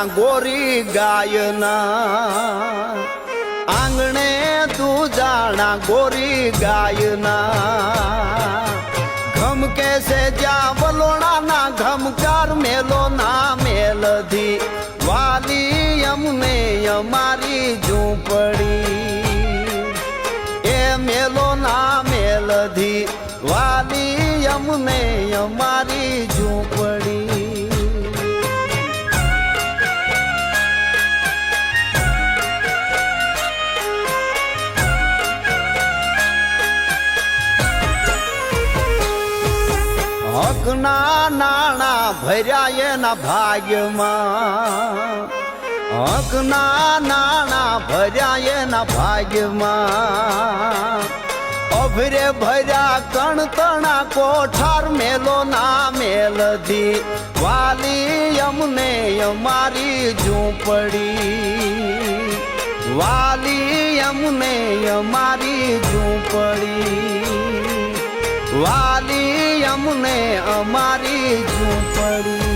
ગોરી ગાયના આંગણે દૂજાણા ગોરી ગાયના ઘમ કે છે જ્યાં વલોણાના ઘમકાર મેલો ના મેલધી વાલી અમને અમારી ઝૂંપડી એ મેલો ના મેલધી વાલી અમને અમારી ઝૂંપડી હકના નાણા ભર્યા એના ભાગ્યમાં હકના નાણા ભર્યા એના ભાગ્યમાં અભરે ભર્યા કણતણા કોઠાર મેલો ના મેલધી વાલી અમને અમારી ઝૂંપડી વાલી અમને અમારી ઝૂંપડી વાલી અમને અમારી ઝૂંપડી